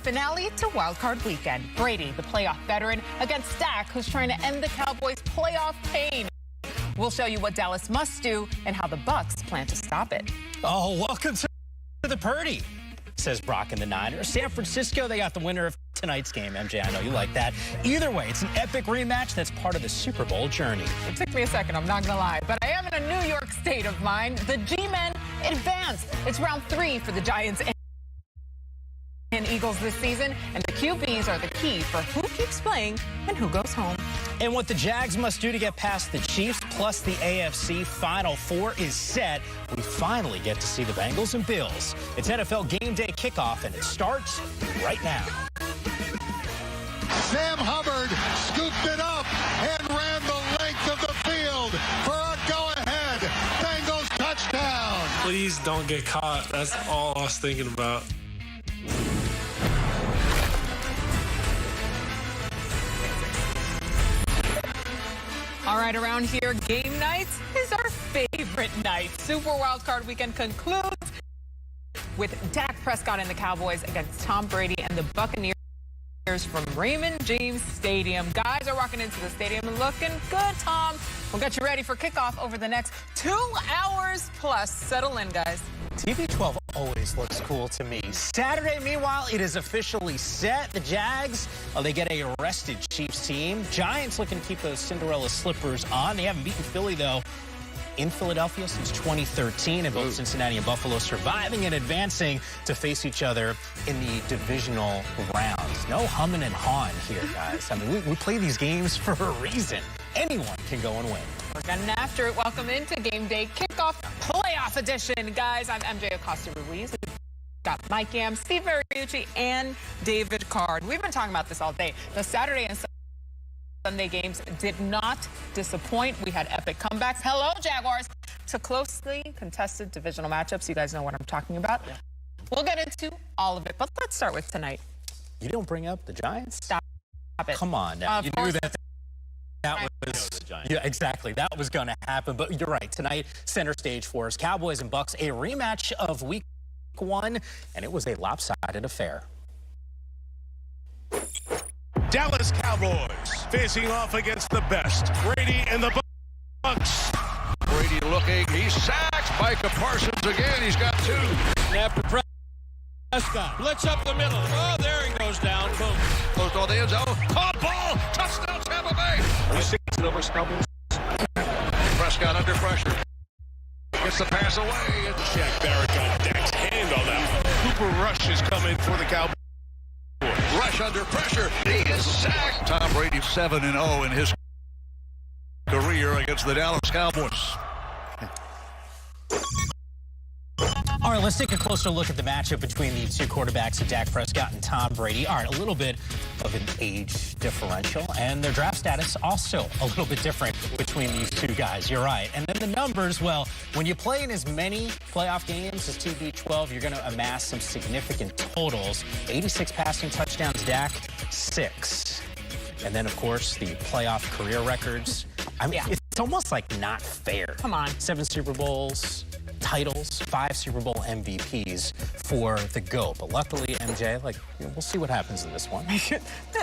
finale to wildcard weekend. Brady, the playoff veteran, against Dak, who's trying to end the Cowboys' playoff pain. We'll show you what Dallas must do and how the Bucs plan to stop it. Oh, welcome to the Purdy, says Brock and the Niners. San Francisco, they got the winner of tonight's game. MJ, I know you like that. Either way, it's an epic rematch that's part of the Super Bowl journey. It took me a second, I'm not going to lie, but I am in a New York state of mind. The G-Men advanced. It's round 3 for the Giants and Eagles this season, and the QBs are the key for who keeps playing and who goes home. And what the Jags must do to get past the Chiefs, plus the AFC Final Four is set. We finally get to see the Bengals and Bills. It's NFL Game Day kickoff, and it starts right now. Sam Hubbard scooped it up and ran the length of the field for a go-ahead Bengals touchdown. Please don't get caught. That's all I was thinking about. All right, around here, game nights is our favorite night. Super Wildcard Weekend concludes with Dak Prescott and the Cowboys against Tom Brady and the Buccaneers from Raymond James Stadium. Guys are walking into the stadium and looking good, Tom. We'll get you ready for kickoff over the next 2 hours plus. Settle in, guys. TB12 always looks cool to me. Saturday, meanwhile, it is officially set. The Jags, they get a rested Chiefs team. Giants looking to keep those Cinderella slippers on. They haven't beaten Philly, though, in Philadelphia since 2013, and both Cincinnati and Buffalo surviving and advancing to face each other in the divisional rounds. No humming and hawing here, guys. I mean, we play these games for a reason. Anyone can go and win. We're getting after it. Welcome into Game Day Kickoff Playoff Edition, guys. I'm MJ Acosta-Ruiz. We've got Mike Yam, Steve Mariucci, and David Carr. We've been talking about this all day. The Saturday and Sunday games did not disappoint. We had epic comebacks. Hello, Jaguars. To closely contested divisional matchups. You guys know what I'm talking about. Yeah. We'll get into all of it, but let's start with tonight. You don't bring up the Giants? Stop it. Come on now. You knew that was, yeah, exactly. That was going to happen. But you're right. Tonight, center stage for us, Cowboys and Bucs, a rematch of Week 1, and it was a lopsided affair. Dallas Cowboys facing off against the best. Brady and the Bucs. Brady looking. He sacks Micah Parsons again. He's got 2. Snap to Prescott. Blitz up the middle. Oh, there he goes down. Boom. Close on the end zone. Caught ball. Touchdown Tampa Bay. Prescott under pressure. Gets the pass away. Shaq Barrett got Dak's hand on that. Cooper Rush is coming for the Cowboys. Rush under pressure. He is sacked. Tom Brady 7-0 in his career against the Dallas Cowboys. All right, let's take a closer look at the matchup between the two quarterbacks, Dak Prescott and Tom Brady. All right, a little bit of an age differential, and their draft status also a little bit different between these two guys. You're right. And then the numbers, well, when you play in as many playoff games as TB12, you're going to amass some significant totals. 86 passing touchdowns, Dak, 6. And then, of course, the playoff career records. I mean, it's almost like not fair. Come on. 7 Super Bowls. Titles, 5 Super Bowl MVPs for the GOAT. But luckily, MJ, we'll see what happens in this one.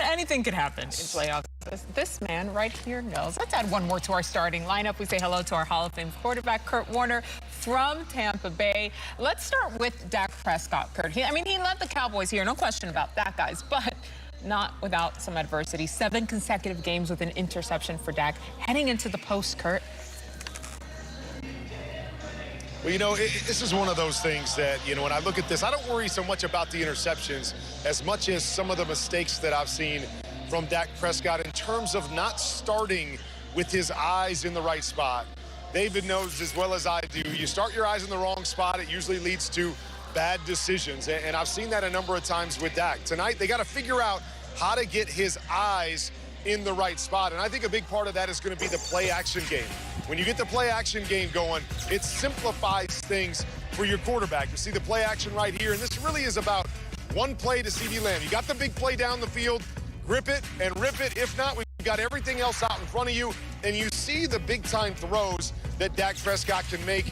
Anything could happen in playoffs. This man right here knows. Let's add one more to our starting lineup. We say hello to our Hall of Fame quarterback, Kurt Warner, from Tampa Bay. Let's start with Dak Prescott, Kurt. He led the Cowboys here, no question about that, guys, but not without some adversity. 7 consecutive games with an interception for Dak. Heading into the post, Kurt. Well, you know, this is one of those things that, you know, when I look at this, I don't worry so much about the interceptions as much as some of the mistakes that I've seen from Dak Prescott in terms of not starting with his eyes in the right spot. David knows as well as I do, you start your eyes in the wrong spot, it usually leads to bad decisions. And I've seen that a number of times with Dak. Tonight, they got to figure out how to get his eyes in the right spot. And I think a big part of that is going to be the play-action game. When you get the play-action game going, it simplifies things for your quarterback. You see the play-action right here, and this really is about one play to CeeDee Lamb. You got the big play down the field, grip it and rip it. If not, we've got everything else out in front of you, and you see the big-time throws that Dak Prescott can make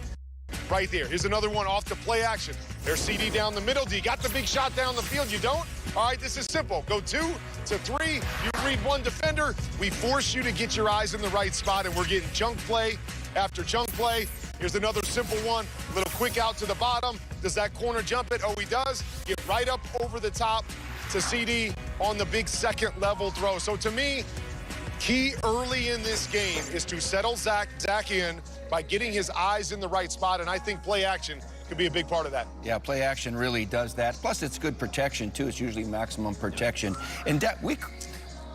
right there. Here's another one off the play-action. There's CeeDee down the middle. Do you got the big shot down the field? You don't? All right, this is simple. Go 2 to 3. You read one defender. We force you to get your eyes in the right spot, and we're getting chunk play after chunk play. Here's another simple one. A little quick out to the bottom. Does that corner jump it? Oh, he does. Get right up over the top to CD on the big second level throw. So to me, key early in this game is to settle Zach in by getting his eyes in the right spot, and I think play action could be a big part of that. Yeah, play action really does that. Plus, it's good protection, too. It's usually maximum protection. And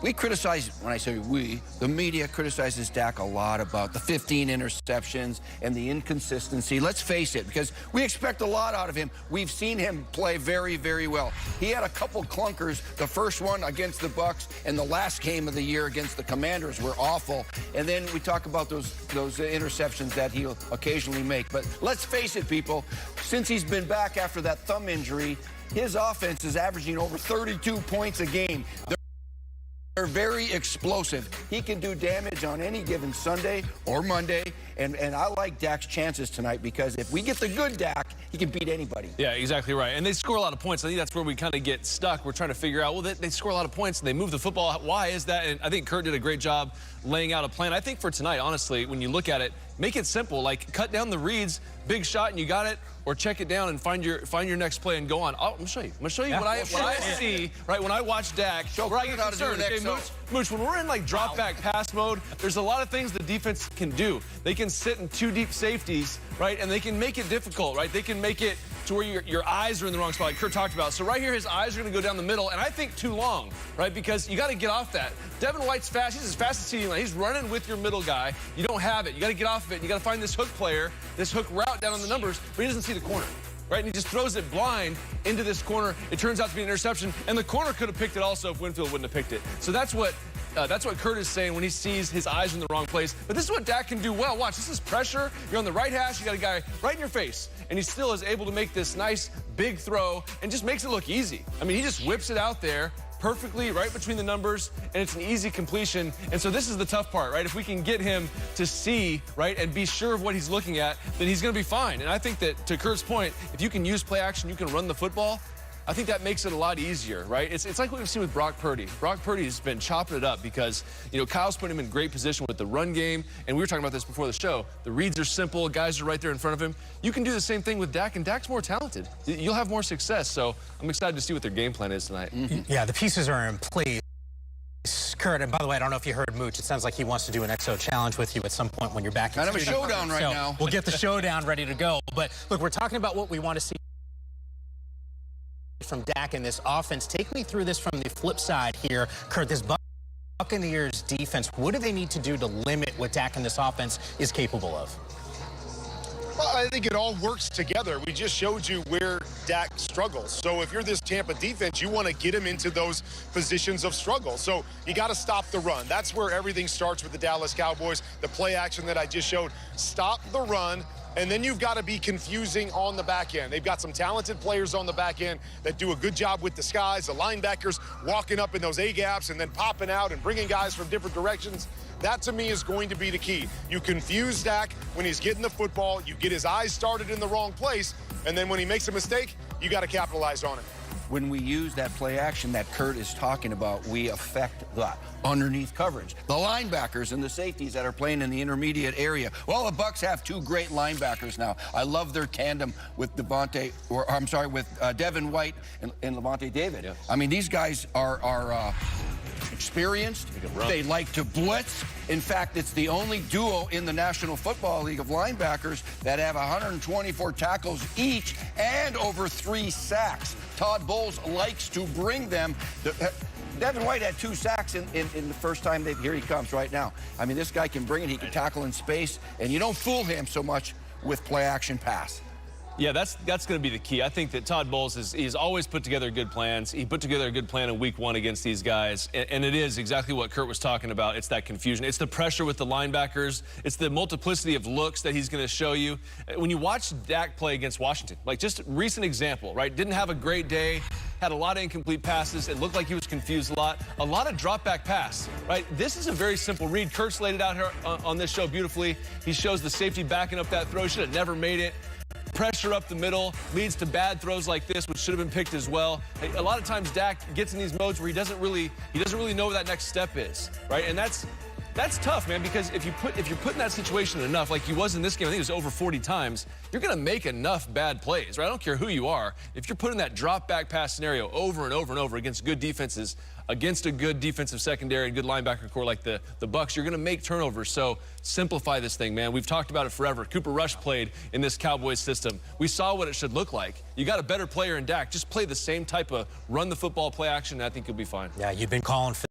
we criticize, when I say we, the media criticizes Dak a lot about the 15 interceptions and the inconsistency. Let's face it, because we expect a lot out of him. We've seen him play very, very well. He had a couple clunkers. The first one against the Bucs and the last game of the year against the Commanders were awful. And then we talk about those interceptions that he'll occasionally make. But let's face it, people, since he's been back after that thumb injury, his offense is averaging over 32 points a game. They're very explosive. He can do damage on any given Sunday or Monday, and I like Dak's chances tonight because if we get the good Dak, he can beat anybody. Yeah, exactly right. And they score a lot of points. I think that's where we kind of get stuck. We're trying to figure out, well, they score a lot of points and they move the football. Why is that? And I think Kurt did a great job laying out a plan. I think for tonight, honestly, when you look at it, make it simple. Like, cut down the reads, big shot, and you got it, or check it down and find your next play and go on. I'm going to show you. I'm going to show you what I see, right, when I watch Dak. Where I get concerned. Okay, Mooch, when we're in, like, drop-back pass mode, there's a lot of things the defense can do. They can sit in 2 deep safeties, right, and they can make it difficult, right? They can make it to where your eyes are in the wrong spot, like Kurt talked about. So right here, his eyes are going to go down the middle, and I think too long, right, because you got to get off that. Devin White's fast. He's as fast as he can. He's running with your middle guy. You don't have it. You got to get off of it. You got to find this hook player, this hook route down on the numbers, but he doesn't see the corner. Right, and he just throws it blind into this corner. It turns out to be an interception, and the corner could have picked it also if Winfield wouldn't have picked it. So that's what Kurt is saying when he sees his eyes in the wrong place. But this is what Dak can do well. Watch, this is pressure. You're on the right hash. You got a guy right in your face, and he still is able to make this nice big throw and just makes it look easy. I mean, he just whips it out there perfectly right between the numbers, and it's an easy completion. And so this is the tough part, right? If we can get him to see, right, and be sure of what he's looking at, then he's going to be fine. And I think that, to Kurt's point, if you can use play action, you can run the football, I think that makes it a lot easier, right? It's like what we've seen with Brock Purdy. Brock Purdy has been chopping it up because, you know, Kyle's putting him in great position with the run game, and we were talking about this before the show. The reads are simple. Guys are right there in front of him. You can do the same thing with Dak, and Dak's more talented. You'll have more success, so I'm excited to see what their game plan is tonight. Yeah, the pieces are in place. Kurt, and by the way, I don't know if you heard Mooch. It sounds like he wants to do an XO challenge with you at some point when you're back in kind of a showdown right so now. We'll get the showdown ready to go. But look, we're talking about what we want to see from Dak in this offense. Take me through this from the flip side here. Kurt, this Buccaneers defense, what do they need to do to limit what Dak in this offense is capable of? Well, I think it all works together. We just showed you where Dak struggles. So if you're this Tampa defense, you want to get him into those positions of struggle. So you got to stop the run. That's where everything starts with the Dallas Cowboys. The play action that I just showed. Stop the run. And then you've got to be confusing on the back end. They've got some talented players on the back end that do a good job with the skies, the linebackers walking up in those A-gaps and then popping out and bringing guys from different directions. That, to me, is going to be the key. You confuse Dak when he's getting the football. You get his eyes started in the wrong place. And then when he makes a mistake, you got to capitalize on it. When we use that play action that Kurt is talking about, we affect the underneath coverage. The linebackers and the safeties that are playing in the intermediate area. Well, the Bucs have 2 great linebackers now. I love their tandem with Devin White and Levante David. Yeah. I mean, these guys are experienced. They like to blitz. In fact, it's the only duo in the National Football League of linebackers that have 124 tackles each and over 3 sacks. Todd Bowles likes to bring them. Devin White had 2 sacks in the first time. Here he comes right now. I mean, this guy can bring it. He can tackle in space, and you don't fool him so much with play action pass. Yeah, that's going to be the key. I think that Todd Bowles he's always put together good plans. He put together a good plan in week 1 against these guys, and it is exactly what Kurt was talking about. It's that confusion. It's the pressure with the linebackers. It's the multiplicity of looks that he's going to show you. When you watch Dak play against Washington, like just recent example, right? Didn't have a great day, had a lot of incomplete passes. It looked like he was confused a lot of drop-back pass, right? This is a very simple read. Kurt's laid it out here on this show beautifully. He shows the safety backing up that throw. Should have never made it. pressure up the middle leads to bad throws like this, which should have been picked as well. A lot of times Dak gets in these modes where he doesn't really know where that next step is, right? And that's tough, man, because if you're put in that situation enough, like he was in this game, I think it was over 40 times, you're going to make enough bad plays, right? I don't care who you are. If you're put in that drop back pass scenario over and over and over against good defenses, against a good defensive secondary and good linebacker core like the Bucs, you're going to make turnovers. So simplify this thing, man. We've talked about it forever. Cooper Rush played in this Cowboys system. We saw what it should look like. You got a better player in Dak. Just play the same type of run the football play action, and I think you'll be fine. Yeah, you've been calling for